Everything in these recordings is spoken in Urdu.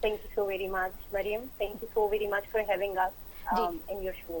Thank you so very much, Mariam. Thank you so very much for having us in your show.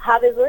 However,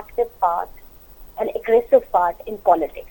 active part and aggressive part in politics.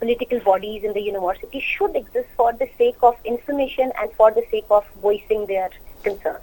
political bodies in the university should exist for the sake of information and for the sake of voicing their concerns.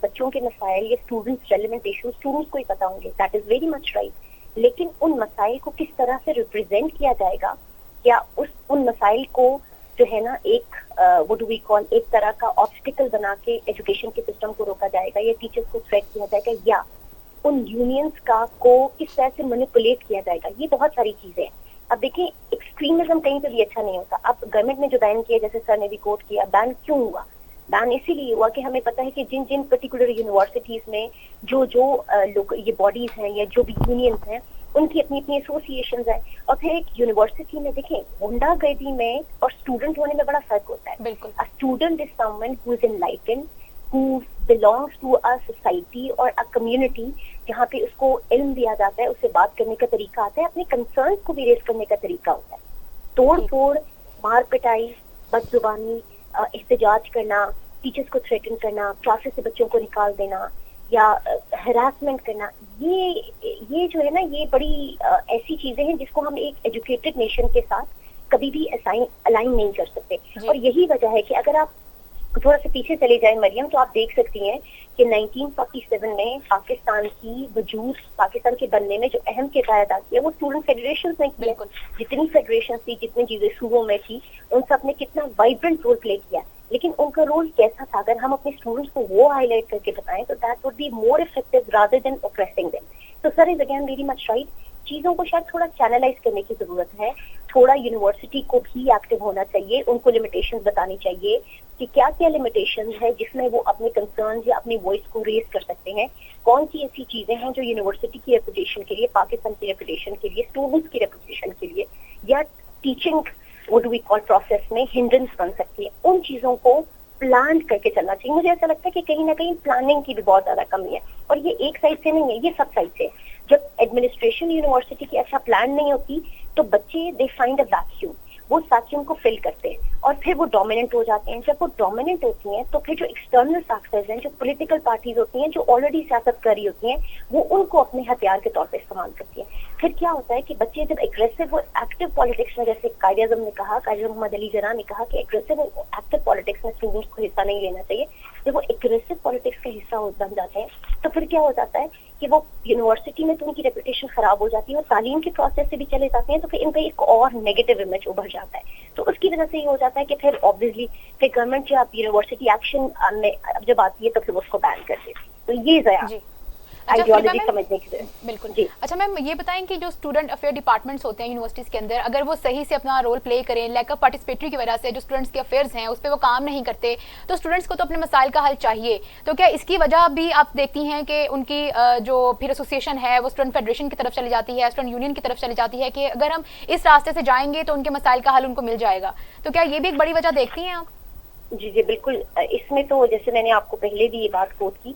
بچوں کے مسائل یا اسٹوڈنٹس ریلیونٹ ایشو اسٹوڈنٹس کو ہی پتا ہوں گے, that is very much right, لیکن ان مسائل کو کس طرح سے ریپرزینٹ کیا جائے گا, کیا ان مسائل کو جو ہے نا ایک what do we call ایک طرح کا آبسٹیکل بنا کے ایجوکیشن کے سسٹم کو روکا جائے گا, یا ٹیچرس کو تھریٹ کیا جائے گا, یا ان یونینس کو کس طرح سے مینیپولیٹ کیا جائے گا, یہ بہت ساری چیزیں ہیں. اب دیکھیں ایکسٹریمزم کہیں پہ بھی اچھا نہیں ہوتا. اب گورنمنٹ نے جو بین کیا, جیسے سر نے بھی کوٹ کیا, بین کیوں ہوا؟ بین اسی لیے ہوا کہ ہمیں پتا ہے کہ جن پرٹیکولر یونیورسٹیز میں جو لوگ یہ باڈیز ہیں یا جو بھی یونینز ہیں ان کی اپنی ایسوسیشنز ہیں, اور پھر ایک یونیورسٹی میں دیکھیں غنڈہ گردی میں اور اسٹوڈنٹ ہونے میں بڑا فرق ہوتا ہے. بالکل. Student is Samoon who is enlightened, who belongs to a society or a community جہاں پہ اس کو علم دیا جاتا ہے, اسے بات کرنے کا طریقہ آتا ہے, اپنے کنسرنس کو بھی ریز کرنے کا طریقہ ہوتا ہے. توڑ پھوڑ, مار پٹائی, بد زبانی, احتجاج کرنا, ٹیچرس کو تھریٹن کرنا, کلاسز سے بچوں کو نکال دینا یا ہراسمنٹ کرنا, یہ جو ہے نا یہ بڑی ایسی چیزیں ہیں جس کو ہم ایک ایجوکیٹڈ نیشن کے ساتھ کبھی بھی الائن نہیں کر سکتے. اور یہی وجہ ہے کہ اگر آپ تھوڑا سا پیچھے چلے جائیں مریم, تو آپ دیکھ سکتی ہیں کہ 1947 میں پاکستان کی وجود, پاکستان کے بننے میں جو اہم کردار ادا کیا وہ اسٹوڈنٹ فیڈریشنز نے کیا. جتنی فیڈریشن تھی, جتنی چیزیں صوبوں میں تھی, ان سب نے کتنا وائبرنٹ رول پلے کیا, لیکن ان کا رول کیسا تھا اگر ہم اپنے اسٹوڈنٹس کو وہ ہائی لائٹ کر کے بتائیں تو that would be more effective rather than oppressing them. تو sir as again very much right, چیزوں کو شاید تھوڑا چینلائز کرنے کی ضرورت ہے, تھوڑا یونیورسٹی کو بھی ایکٹیو ہونا چاہیے, ان کو لمیٹیشنز بتانی چاہیے کہ کیا کیا لمیٹیشنز ہے جس میں وہ اپنے کنسرنز یا اپنی وائس کو ریز کر سکتے ہیں, کون سی ایسی چیزیں ہیں جو یونیورسٹی کی ریپوٹیشن کے لیے, پاکستان کی ریپوٹیشن کے لیے, اسٹوڈنٹس کی ریپوٹیشن کے لیے یا teaching what do we call process میں ہنڈرنس بن سکتی ہے. ان چیزوں کو پلان کر کے چلنا چاہیے. مجھے ایسا لگتا ہے کہ کہیں نہ کہیں پلاننگ کی بھی بہت زیادہ کمی ہے, اور یہ ایک سائڈ سے نہیں ہے, یہ سب سائڈ سے. جب ایڈمنسٹریشن یونیورسٹی کی اچھا پلان نہیں ہوتی تو بچے دے فائنڈ اے ویکیوم, وہ ویکیوم کو فل کرتے ہیں اور پھر وہ ڈومیننٹ ہو جاتے ہیں. جب وہ ڈومیننٹ ہوتی ہیں تو پھر جو ایکسٹرنل فیکٹرز ہیں, جو پولیٹیکل پارٹیز ہوتی ہیں, جو آلریڈی سیاست کر رہی ہوتی ہیں, وہ ان کو اپنے ہتھیار کے طور پہ استعمال کرتی ہیں. پھر کیا ہوتا ہے کہ بچے جب اگریسو اور ایکٹیو پالیٹکس میں, جیسے قائد اعظم نے کہا, قائد اعظم محمد علی جناح نے کہا کہ اگریسو اور ایکٹیو پالیٹکس میں اسٹوڈنٹس کو حصہ نہیں لینا چاہیے, جب وہ اگریسو پالیٹکس کا حصہ بن جاتے ہیں تو پھر کیا ہو جاتا ہے کہ وہ یونیورسٹی میں تو ان کی ریپوٹیشن خراب ہو جاتی ہے, اور تعلیم کے پروسیس سے بھی چلے جاتے ہیں, تو پھر ان کا ایک اور نیگیٹو امیج ابھر جاتا ہے. تو اس کی وجہ سے یہ ہو جاتا ہے کہ پھر آبویسلی پھر گورنمنٹ جب یونیورسٹی ایکشن میں جب آتی ہے تو پھر اس کو بین کر دیتی ہے. تو یہ ضیاع آئیڈیالوجی سمجھنے کی ضرورت. بالکل. اچھا میم, یہ بتائیں کہ جو اسٹوڈنٹ افیئر ڈپارٹمنٹس ہوتے ہیں یونیورسٹیز کے اندر, اگر وہ صحیح سے اپنا رول پلے کریں, لیک آف پارٹیسپیٹری کی وجہ سے جو اسٹوڈنٹس کے افیئرز ہیں اس پہ وہ کام نہیں کرتے, تو اسٹوڈنٹس کو تو اپنے مسائل کا حل چاہیے, تو کیا اس کی وجہ بھی آپ دیکھتی ہیں کہ ان کی جو پھر ایسوسیشن ہے وہ اسٹوڈنٹ فیڈریشن کی طرف چلی جاتی ہے, اسٹوڈنٹ یونین کی طرف چلی جاتی ہے کہ اگر ہم اس راستے سے جائیں گے تو ان کے مسائل کا حل ان کو مل جائے گا, تو کیا یہ بھی ایک بڑی وجہ دیکھتی ہیں آپ؟ جی بالکل. اس میں تو جیسے میں نے آپ کو پہلے بھی یہ بات کوٹ کی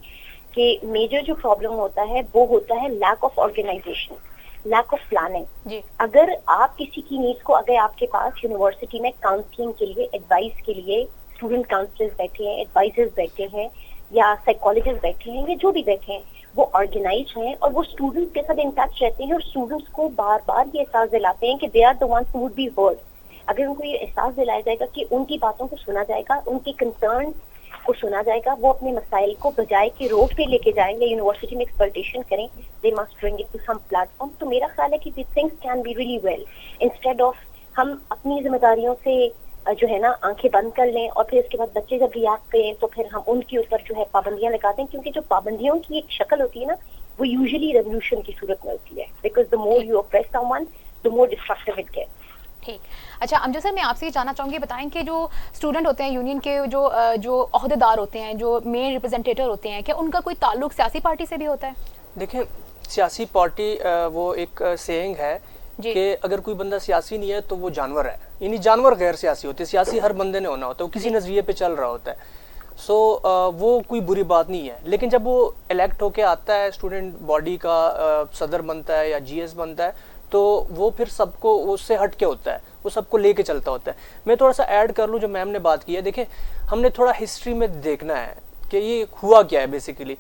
کہ میجر جو پرابلم ہوتا ہے وہ ہوتا ہے lack of organisation, lack of planning. اگر آپ کسی کی نیڈس کو, اگر آپ کے پاس یونیورسٹی میں کاؤنسلنگ کے لیے, ایڈوائس کے لیے اسٹوڈنٹ کاؤنسلرز بیٹھے ہیں, ایڈوائزرز بیٹھے ہیں یا سائیکالوجسٹ بیٹھے ہیں یا جو بھی بیٹھے ہیں, وہ آرگنائز ہیں اور وہ اسٹوڈنٹس کے ساتھ ان ٹچ رہتے ہیں اور اسٹوڈنٹس کو بار بار یہ احساس دلاتے ہیں کہ they are the ones who would be heard. اگر ان کو یہ احساس دلایا جائے گا کہ ان کی باتوں کو سنا جائے گا, ان کی کنسرن کو سنا جائے گا, وہ اپنے مسائل کو بجائے کہ روڈ پہ لے کے جائیں یا یونیورسٹی میں ایکسپلٹیشن کریں, they must bring it to some platform. تو میرا خیال ہے کہ the things can be really well, instead of ہم اپنی ذمہ داریوں سے جو ہے نا آنکھیں بند کر لیں اور پھر اس کے بعد بچے جب ریئیکٹ کریں تو پھر ہم ان کے اوپر جو ہے پابندیاں لگاتے ہیں, کیونکہ جو پابندیوں کی ایک شکل ہوتی ہے نا وہ یوزلی ریولیوشن کی صورت میں ہوتی ہے, because the more you oppress some one the more destructive it gets. ٹھیک. اچھا امجد سر, میں آپ سے یہ جاننا چاہوں گی, بتائیں کہ جو اسٹوڈنٹ ہوتے ہیں یونین کے, جو عہدے دار ہوتے ہیں, جو مین ریپرزینٹیٹر ہوتے ہیں, کیا ان کا کوئی تعلق سیاسی پارٹی سے بھی ہوتا ہے؟ دیکھیں, سیاسی پارٹی وہ ایک سینگ ہے کہ اگر کوئی بندہ سیاسی نہیں ہے تو وہ جانور ہے, یعنی جانور غیر سیاسی ہوتے ہیں. سیاسی ہر بندے نے ہونا ہوتا ہے, وہ کسی نظریے پہ چل رہا ہوتا ہے, سو وہ کوئی بری بات نہیں ہے. لیکن جب وہ الیکٹ ہو کے آتا ہے, اسٹوڈنٹ باڈی کا صدر بنتا ہے یا جی ایس بنتا ہے, تو وہ پھر سب کو اس سے ہٹ کے ہوتا ہے, وہ سب کو لے کے چلتا ہوتا ہے. میں تھوڑا سا ایڈ کر لوں جو میم نے بات کی ہے. دیکھیں, ہم نے تھوڑا ہسٹری میں دیکھنا ہے کہ یہ ہوا کیا ہے. بیسیکلی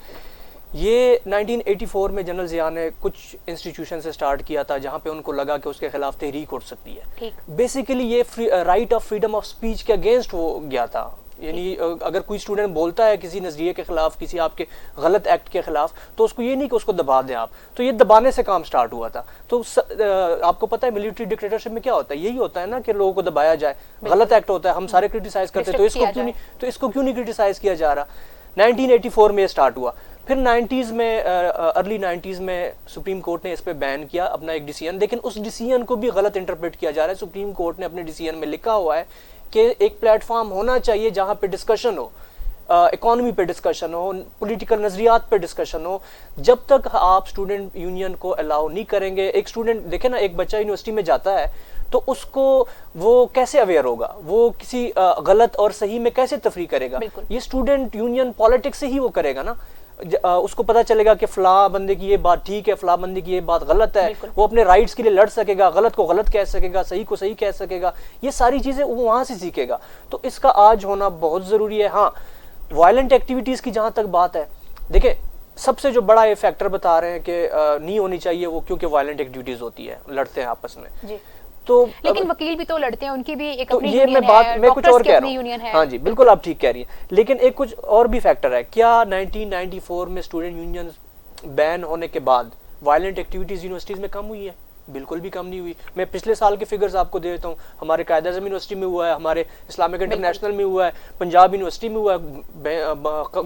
یہ 1984 میں جنرل ضیاء نے کچھ انسٹیٹیوشن سے سٹارٹ کیا تھا جہاں پہ ان کو لگا کہ اس کے خلاف تحریک اٹھ سکتی ہے. بیسیکلی یہ right of freedom of speech کے اگینسٹ ہو گیا تھا, یعنی اگر کوئی اسٹوڈنٹ بولتا ہے کسی نظریے کے خلاف, کسی آپ کے غلط ایکٹ کے خلاف, تو اس کو یہ نہیں کہ اس کو دبا دیں آپ, تو یہ دبانے سے کام سٹارٹ ہوا تھا. تو آپ کو پتہ ہے ملٹری ڈکٹیٹرشپ میں کیا ہوتا ہے, یہی ہوتا ہے نا کہ لوگوں کو دبایا جائے, غلط ایکٹ ہوتا ہے, ہم سارے کرٹیسائز کرتے ہیں, تو اس کو کیوں نہیں کرٹیسائز کیا جا رہا. 1984 میں یہ سٹارٹ ہوا, پھر 90s میں ارلی 90s میں سپریم کورٹ نے اس پہ بین کیا اپنا ایک ڈیسیژن, لیکن اس ڈیسیژن کو بھی غلط انٹرپریٹ کیا جا رہا ہے. سپریم کورٹ نے اپنے ڈیسیژن میں لکھا ہوا ہے کہ ایک پلیٹ فارم ہونا چاہیے جہاں پہ ڈسکشن ہو, اکانومی پہ ڈسکشن ہو, پولیٹیکل نظریات پہ ڈسکشن ہو. جب تک آپ اسٹوڈنٹ یونین کو الاؤ نہیں کریں گے, ایک اسٹوڈنٹ دیکھیں نا, ایک بچہ یونیورسٹی میں جاتا ہے تو اس کو وہ کیسے اویئر ہوگا, وہ کسی غلط اور صحیح میں کیسے تفریق کرے گا. یہ اسٹوڈنٹ یونین پالیٹکس سے ہی وہ کرے گا نا. اس کو پتا چلے گا کہ فلاں بندے کی یہ بات ٹھیک ہے, فلاں بندے کی یہ بات غلط ہے, وہ اپنے رائٹس کے لیے لڑ سکے گا, غلط کو غلط کہہ سکے گا, صحیح کو صحیح کہہ سکے گا. یہ ساری چیزیں وہ وہاں سے سیکھے گا. تو اس کا آج ہونا بہت ضروری ہے. ہاں, وائلنٹ ایکٹیویٹیز کی جہاں تک بات ہے, دیکھیں سب سے جو بڑا یہ فیکٹر بتا رہے ہیں کہ نہیں ہونی چاہیے وہ, کیونکہ وائلنٹ ایکٹیویٹیز ہوتی ہے, لڑتے ہیں آپس میں. تو لیکن وکیل بھی تو لڑتے ہیں, ان کی بھی ایک تو اپنی یہ میں بات میں کچھ اور کہہ رہا ہوں. ہاں جی بالکل آپ ٹھیک کہہ رہی ہیں, لیکن ایک کچھ اور بھی فیکٹر ہے. کیا 1994 میں اسٹوڈنٹ یونینز بین ہونے کے بعد وائلنٹ ایکٹیویٹیز یونیورسٹیز میں کم ہوئی ہے؟ بالکل بھی کم نہیں ہوئی. میں پچھلے سال کے فگرز آپ کو دے دیتا ہوں. ہمارے قائد اعظم یونیورسٹی میں ہوا ہے, ہمارے اسلامک انٹرنیشنل میں ہوا ہے, پنجاب یونیورسٹی میں ہوا ہے,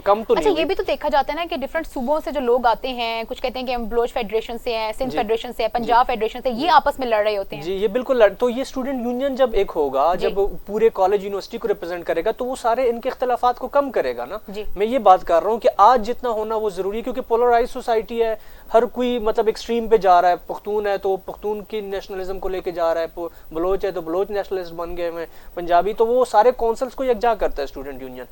کم تو نہیں. اچھا, یہ بھی تو دیکھا جاتا ہے نا کہ ڈفرینٹ صوبوں سے جو لوگ آتے ہیں, کچھ کہتے ہیں کہ ہم بلوچ فیڈریشن سے ہیں, سندھ فیڈریشن سے ہیں, پنجاب فیڈریشن سے, یہ آپس میں لڑ رہے ہوتے ہیں. جی یہ بالکل. تو یہ اسٹوڈنٹ یونین جب ایک ہوگا, جب پورے کالج یونیورسٹی کو ریپرزینٹ کرے گا, تو وہ سارے ان کے اختلافات کو کم کرے گا نا. میں یہ بات کر رہا ہوں کہ آج جتنا ہونا وہ ضروری ہے, کیونکہ پولرائز سوسائٹی ہے, ہر کوئی مطلب ایکسٹریم پہ جا رہا ہے. پختون ہے تو پختون کی نیشنلزم کو لے کے جا رہا ہے, بلوچ ہے تو بلوچ نیشنلسٹ بن گئے ہیں, پنجابی, تو وہ سارے کونسلز کو یکجا کرتا ہے اسٹوڈنٹ یونین.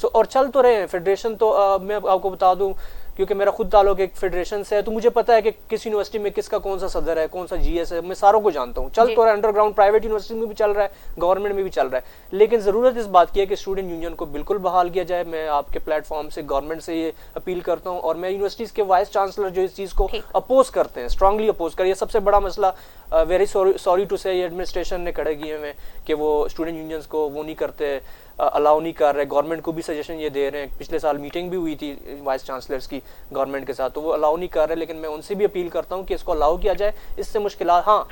اور چل تو رہے ہیں. فیڈریشن تو میں آپ کو بتا دوں, کیونکہ میرا خود تعلق ایک فیڈریشن سے ہے, تو مجھے پتا ہے کہ کس یونیورسٹی میں کس کا کون سا صدر ہے, کون سا جی ایس ہے, میں ساروں کو جانتا ہوں. چل تو رہا ہے, انڈر گراؤنڈ پرائیویٹ یونیورسٹی میں بھی چل رہا ہے, گورنمنٹ میں بھی چل رہا ہے. لیکن ضرورت اس بات کی ہے کہ اسٹوڈنٹ یونین کو بالکل بحال کیا جائے. میں آپ کے پلیٹ فارم سے گورنمنٹ سے یہ اپیل کرتا ہوں, اور میں یونیورسٹیز کے وائس چانسلر جو اس چیز کو اپوز کرتے ہیں, اسٹرانگلی اپوز کر. یہ سب سے بڑا مسئلہ, ویری سوری ٹو سے, یہ ایڈمنسٹریشن نے کھڑے کیے ہیں کہ وہ اسٹوڈنٹ یونینز کو وہ نہیں کرتے, الاؤ نہیں کر رہے. گورنمنٹ کو بھی سجیشن یہ دے رہے ہیں. پچھلے سال میٹنگ بھی ہوئی تھی وائس چانسلرز کی گورنمنٹ کے ساتھ, تو وہ الاؤ نہیں کر رہے. لیکن میں ان سے بھی اپیل کرتا ہوں کہ اس کو الاؤ کیا جائے. اس سے مشکلات, ہاں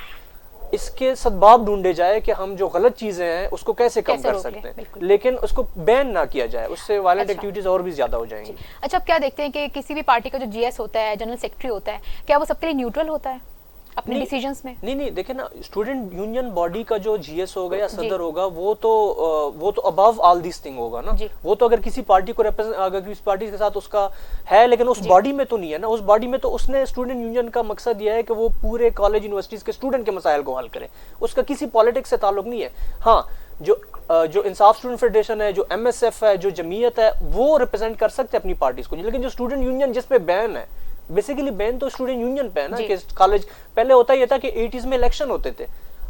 اس کے سباب ڈھونڈے جائے کہ ہم جو غلط چیزیں ہیں اس کو کیسے کم کر سکتے ہیں, لیکن اس کو بین نہ کیا جائے. اس سے وائلنٹ ایکٹیویٹیز اور بھی زیادہ ہو جائیں گی. اچھا, آپ کیا دیکھتے ہیں کہ کسی بھی پارٹی کا جو جی ایس ہوتا ہے, جنرل سیکرٹری ہوتا ہے, کیا وہ سب کے لیے نیوٹرل ہوتا ہے اپنے ڈیسیژنز میں؟ نہیں, دیکھیں نا, اسٹوڈنٹ یونین باڈی کا جو جی ایس ہوگا یا صدر ہوگا, وہ تو ابو آل دیس تھنگ ہوگا نا. وہ تو اگر کسی پارٹی کو اگر کسی پارٹی کے ساتھ اس کا ہے, لیکن اس باڈی میں تو نہیں ہے نا. اس باڈی میں تو اس نے اسٹوڈنٹ یونین کا مقصد یہ ہے کہ وہ پورے کالج یونیورسٹیز کے اسٹوڈنٹ کے مسائل کو حل کرے. اس کا کسی پالیٹکس سے تعلق نہیں ہے. ہاں, جو انصاف اسٹوڈنٹ فیڈریشن ہے, جو ایم ایس ایف ہے, جو جمعیت ہے, وہ ریپرزینٹ کر سکتے ہیں اپنی پارٹیز کو. لیکن جو اسٹوڈنٹ یونین جس پہ بین ہے, بیسیکلی بین تو اسٹوڈنٹ یونین پہ ہے نا. کہ کالج پہلے ہوتا یہ تھا کہ 80s میں الیکشن ہوتے تھے,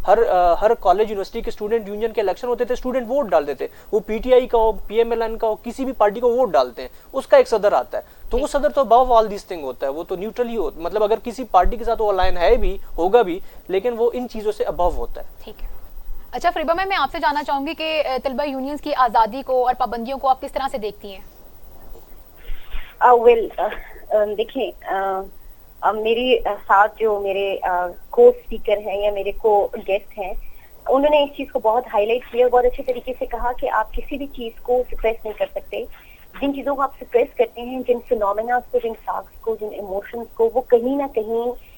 ہر کالج یونیورسٹی کے اسٹوڈنٹ یونین کے الیکشن ہوتے تھے, اسٹوڈنٹ ووٹ ڈالتے تھے. وہ پی ٹی آئی کا ہو, پی ایم ایل این کا ہو, کسی بھی پارٹی کو ووٹ ڈالتے ہیں, اس کا ایک صدر آتا ہے. تو وہ صدر تو ابو آل دیس تھنگ ہوتا ہے, وہ تو نیوٹرل ہی ہوتا ہے. مطلب اگر کسی پارٹی کے ساتھ وہ الائن ہے بھی, ہوگا بھی, لیکن وہ ان چیزوں سے ابو ہوتا ہے. ٹھیک ہے. اچھا فریبہ, میں آپ سے جاننا چاہوں گی کہ طلبہ یونینز کی آزادی کو اور پابندیوں کو آپ کس طرح سے دیکھتی ہیں؟ دیکھیں, میری ساتھ جو میرے کو اسپیکر ہیں یا میرے کو گیسٹ ہیں, انہوں نے اس چیز کو بہت ہائی لائٹ کیا, بہت اچھے طریقے سے کہا کہ آپ کسی بھی چیز کو سپریس نہیں کر سکتے. جن چیزوں کو آپ سپریس کرتے ہیں, جن فینومیناز کو, جن فیکٹس کو, جن ایموشنز کو, وہ کہیں نہ کہیں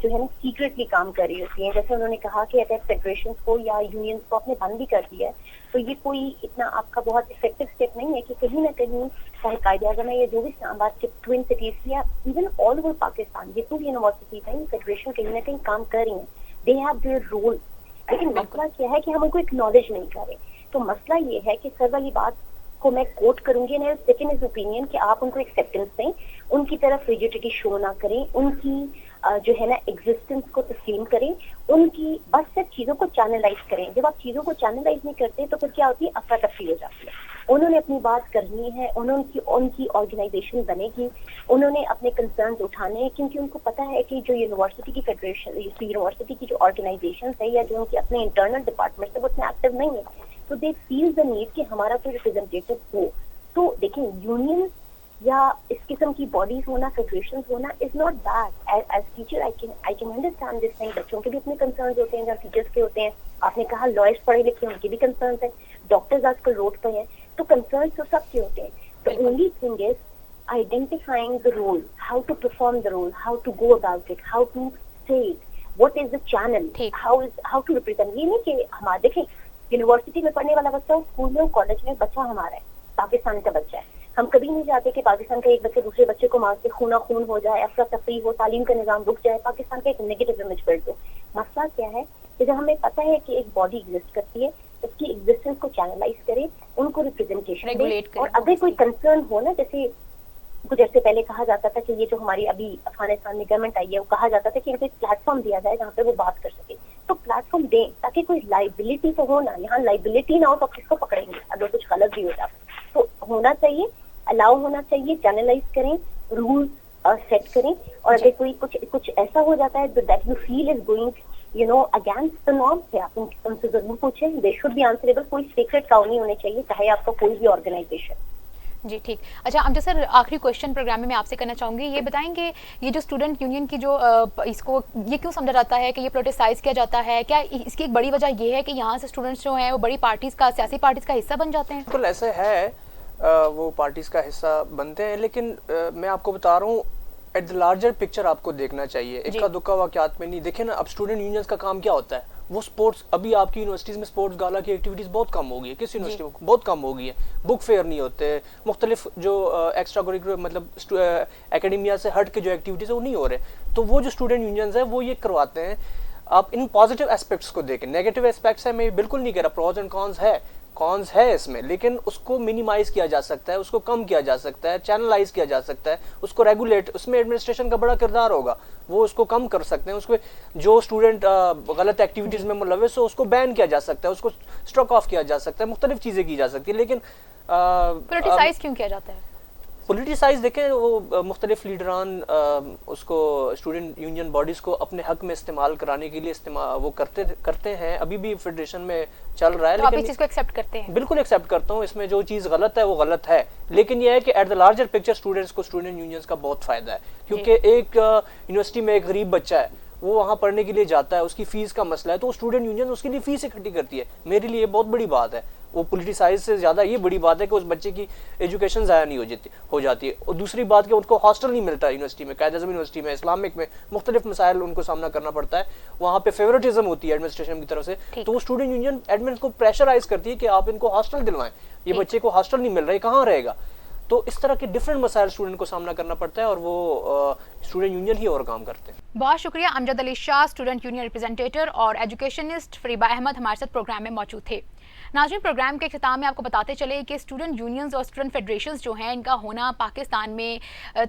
جو ہے نا سیکریٹلی کام کر رہی ہوتی ہیں. جیسے انہوں نے کہا کہ اگر فیڈریشنز کو یا یونینز کو آپ نے بند بھی کر دیا ہے, تو یہ کوئی اتنا آپ کا بہت افیکٹو اسٹیپ نہیں ہے کہ کہیں نہ کہیں چاہے قائد اعظم ہے یا جو بھی اسلام آباد کے ٹوئن سٹیز یا ایون آل اوور پاکستان جتنی بھی یونیورسٹیز ہیں, فیڈریشن کہیں نہ کہیں کام کر رہی ہیں. They have their role. لیکن مسئلہ کیا ہے کہ ہم ان کو اکنالج نہیں کر رہے. تو مسئلہ یہ ہے کہ سر والی بات کو میں کوٹ کروں گی, سیکنڈ از اوپینین, کہ آپ ان کو ایکسیپٹنس دیں, ان کی طرف ریجیڈیٹی شو نہ کریں, ان کی جو ہے نا ایگزسٹنس کو تسلیم کریں, ان کی بس صرف چیزوں کو چینلائز کریں. جب آپ چیزوں کو چینلائز نہیں کرتے تو پھر کیا ہوتی ہے, افراتفری ہو جاتی ہے. انہوں نے اپنی بات کرنی ہے, ان کی آرگنائزیشن بنے گی, انہوں نے اپنے کنسرنز اٹھانے ہیں, کیونکہ ان کو پتا ہے کہ جو یونیورسٹی کی فیڈریشن, یونیورسٹی کی جو آرگنائزیشن ہے یا جو ان کے اپنے انٹرنل ڈپارٹمنٹ ہے, وہ اتنے ایکٹیو نہیں ہے. تو دے فیل دا نیڈ کہ ہمارا کوئی ریپرزینٹیٹو ہو. تو دیکھیں یونین یا اس قسم کی باڈیز ہونا, فیڈریشنز ہونا is not bad. As teacher I can understand this thing. بچوں کے بھی اپنے کنسرنز ہوتے ہیں, جہاں ٹیچرس کے ہوتے ہیں. آپ نے کہا لائرس پڑھے لکھے ان کے بھی کنسرنز ہیں, ڈاکٹرز آج کل روڈ پہ ہیں, تو کنسرنز تو سب کے ہوتے ہیں. The only thing is identifying the role, how to perform the role, how to go about it, how to say it, what is the channel, how to represent. یہ نہیں کہ ہمارا دیکھیں یونیورسٹی میں پڑھنے والا بچہ ہو, اسکول میں ہو, کالج میں, بچہ ہمارا ہے, پاکستان کا بچہ ہے. ہم کبھی نہیں چاہتے کہ پاکستان کا ایک بچے دوسرے بچے کو مار کے خونہ خون ہو جائے, افراتفری ہو, تعلیم کا نظام رک جائے, پاکستان کا ایک نیگیٹو امیج بلڈ ہو. مسئلہ کیا ہے کہ جب ہمیں پتہ ہے کہ ایک باڈی ایگزسٹ کرتی ہے, اس کی ایگزسٹنس کو چینلائز کریں, ان کو ریپرزینٹیشن دیں. اور اگر کوئی کنسرن ہو نا, جیسے کچھ عرصے پہلے کہا جاتا تھا کہ یہ جو ہماری ابھی افغانستان میں گورنمنٹ آئی ہے, وہ کہا جاتا تھا کہ ان کو ایک پلیٹ فارم دیا جائے جہاں پہ وہ بات کر سکے. تو پلیٹ فارم دیں تاکہ کوئی لائبلٹی تو ہو نا. یہاں لائبلٹی نہ ہو تو کس کو پکڑیں گے اگر کچھ غلط بھی ہو جاتا. تو ہونا چاہیے, الاؤ ہونا چاہیے, چینلائز کریں, رول سیٹ کریں. اور اگر کوئی کچھ ایسا ہو جاتا ہے that you feel is going against the norm, سے آپ ان سے ضرور پوچھیں. They should be answerable. کوئی سیکرٹ کاؤ نہیں ہونے چاہیے, چاہے آپ کا کوئی بھی آرگنائزیشن. جی ٹھیک. اچھا امجد سر, آخری کوشچن پروگرام میں آپ سے کرنا چاہوں گی, یہ بتائیں کہ یہ جو اسٹوڈنٹ یونین کی جو اس کو یہ کیوں سمجھا جاتا ہے کہ یہ پروٹیسائز کیا جاتا ہے, کیا اس کی ایک بڑی وجہ یہ ہے کہ یہاں سے اسٹوڈنٹس جو ہیں وہ بڑی پارٹیز کا, سیاسی پارٹیز کا حصہ بن جاتے ہیں؟ بالکل ایسے ہے, وہ پارٹیز کا حصہ بنتے ہیں, لیکن میں آپ کو بتا رہا ہوں ایٹ دا لارجر پکچر آپ کو دیکھنا چاہیے, اکا دکا واقعات میں نہیں. دیکھیں نا اب اسٹوڈنٹ یونینز کا کام کیا ہوتا ہے, وہ سپورٹس, ابھی آپ کی یونیورسٹیز میں سپورٹس گالا کی ایکٹیویٹیز بہت کم ہو گئی ہے, کس یونیورسٹی میں بہت کم ہو گئی ہے. بک فیئر نہیں ہوتے, مختلف جو ایکسٹرا کریکولر مطلب اکیڈمیا سے ہٹ کے جو ایکٹیویٹیز ہیں وہ نہیں ہو رہے. تو وہ جو اسٹوڈنٹ یونینز ہیں وہ یہ کرواتے ہیں. آپ ان پازیٹیو اسپیکٹس کو دیکھیں, نیگیٹو اسپیکٹس ہیں, میں بالکل نہیں کہہ رہا, پروز اینڈ کونز ہے اس میں, لیکن اس کو منیمائز کیا جا سکتا ہے, اس کو کم کیا جا سکتا ہے, چینلائز کیا جا سکتا ہے, اس کو ریگولیٹ, اس میں ایڈمنسٹریشن کا بڑا کردار ہوگا, وہ اس کو کم کر سکتے ہیں. اس کو جو اسٹوڈنٹ غلط ایکٹیویٹیز میں ملوث ہو اس کو بین کیا جا سکتا ہے, اس کو اسٹرک آف کیا جا سکتا ہے, مختلف چیزیں کی جا سکتی ہیں. لیکن پولیٹیسائز کیوں کیا جاتا ہے؟ پولیٹیسائز دیکھیں, وہ مختلف لیڈران اس کو اسٹوڈنٹ یونین باڈیز کو اپنے حق میں استعمال کرانے کے لیے وہ کرتے ہیں. ابھی بھی فیڈریشن میں چل رہا ہے, تو آپ اس چیز کو ایکسیپٹ کرتے ہیں؟ بالکل ایکسیپٹ کرتا ہوں. اس میں جو چیز غلط ہے وہ غلط ہے, لیکن یہ ہے کہ at the larger picture students کو اسٹوڈنٹ یونینز کا بہت فائدہ ہے. کیونکہ ایک یونیورسٹی میں ایک غریب بچہ ہے, وہ وہاں پڑھنے کے لیے جاتا ہے, اس کی فیس کا مسئلہ ہے, تو اسٹوڈنٹ یونین اس کے لیے فیس اکٹھی کرتی ہے. میرے لیے یہ بہت بڑی بات ہے. وہ پولیٹیسائز سے زیادہ یہ بڑی بات ہے کہ اس بچے کی ایجوکیشن ضائع نہیں ہو جاتی ہے. اور دوسری بات کہ ان کو ہاسٹل نہیں ملتا یونیورسٹی میں, قائد اعظم یونیورسٹی میں, اسلامک میں مختلف مسائل ان کو سامنا کرنا پڑتا ہے. وہاں پہ فیورٹزم ہوتی ہے ایڈمنسٹریشن کی طرف سے, تو وہ اسٹوڈنٹ یونین ایڈمن کو پریشرائز کرتی ہے کہ آپ ان کو ہاسٹل دلوائیں, یہ بچے کو ہاسٹل نہیں مل رہا ہے, کہاں رہے گا. تو اس طرح کے ڈفرینٹ مسائل اسٹوڈنٹ کو سامنا کرنا پڑتا ہے, اور وہ اسٹوڈنٹ یونین ہی اور کام کرتے ہیں. بہت شکریہ. امجد علی شاہ, اسٹوڈنٹ یونین ریپرزینٹیٹر اور ایجوکیشنسٹ فریبہ احمد ہمارے ساتھ پروگرام میں موجود تھے. ناظرین, پروگرام کے اختتام میں آپ کو بتاتے چلے کہ اسٹوڈنٹ یونینز اور اسٹوڈنٹ فیڈریشنز جو ہیں, ان کا ہونا پاکستان میں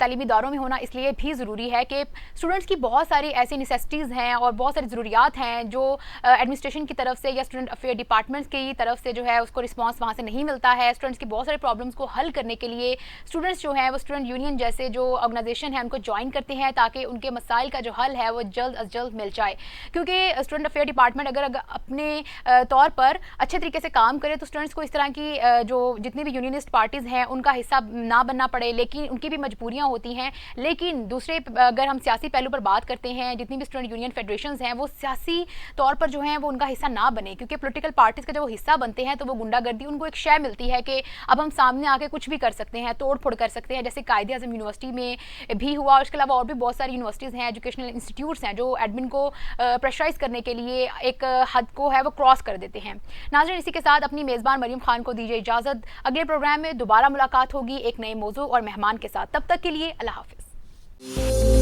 تعلیمی اداروں میں ہونا اس لیے بھی ضروری ہے کہ اسٹوڈنٹس کی بہت ساری ایسی نیسیسٹیز ہیں اور بہت ساری ضروریات ہیں جو ایڈمنسٹریشن کی طرف سے یا اسٹوڈنٹ افیئر ڈپارٹمنٹس کی طرف سے جو ہے اس کو رسپانس وہاں سے نہیں ملتا ہے. اسٹوڈنٹس کی بہت سارے پرابلمس کو حل کرنے کے لیے اسٹوڈنٹس جو ہیں وہ اسٹوڈنٹ یونین جیسے جو آرگنائزیشن ہے ان کو جوائن کرتے ہیں تاکہ ان کے مسائل کا جو حل ہے وہ جلد از جلد مل جائے. کیونکہ اسٹوڈنٹ افیئر ڈپارٹمنٹ اگر اپنے طور پر اچھے طریقے سے کام کرے تو اسٹوڈنٹس کو اس طرح کی جو جتنی بھی یونینسٹ پارٹیز ہیں ان کا حصہ نہ بننا پڑے, لیکن ان کی بھی مجبوریاں ہوتی ہیں. لیکن دوسرے اگر ہم سیاسی پہلو پر بات کرتے ہیں, جتنی بھی اسٹوڈنٹ یونین فیڈریشنز ہیں وہ سیاسی طور پر جو ہیں وہ ان کا حصہ نہ بنے, کیونکہ پولیٹیکل پارٹیز کا جب وہ حصہ بنتے ہیں تو وہ گنڈا گردی, ان کو ایک شے ملتی ہے کہ اب ہم سامنے آ کے کچھ بھی کر سکتے ہیں, توڑ پھوڑ کر سکتے ہیں, جیسے قائد اعظم یونیورسٹی میں بھی ہوا. اور اس کے علاوہ اور بھی بہت ساری یونیورسٹیز ہیں, ایجوکیشنل انسٹیٹیوٹس ہیں جو ایڈمن کو پریشرائز کرنے کے لیے ایک حد کو ہے وہ کراس کر دیتے ہیں. ناظرین, اسی کے ساتھ اپنی میزبان مریم خان کو دیجیے اجازت. اگلے پروگرام میں دوبارہ ملاقات ہوگی ایک نئے موضوع اور مہمان کے ساتھ. تب تک کے لیے اللہ حافظ.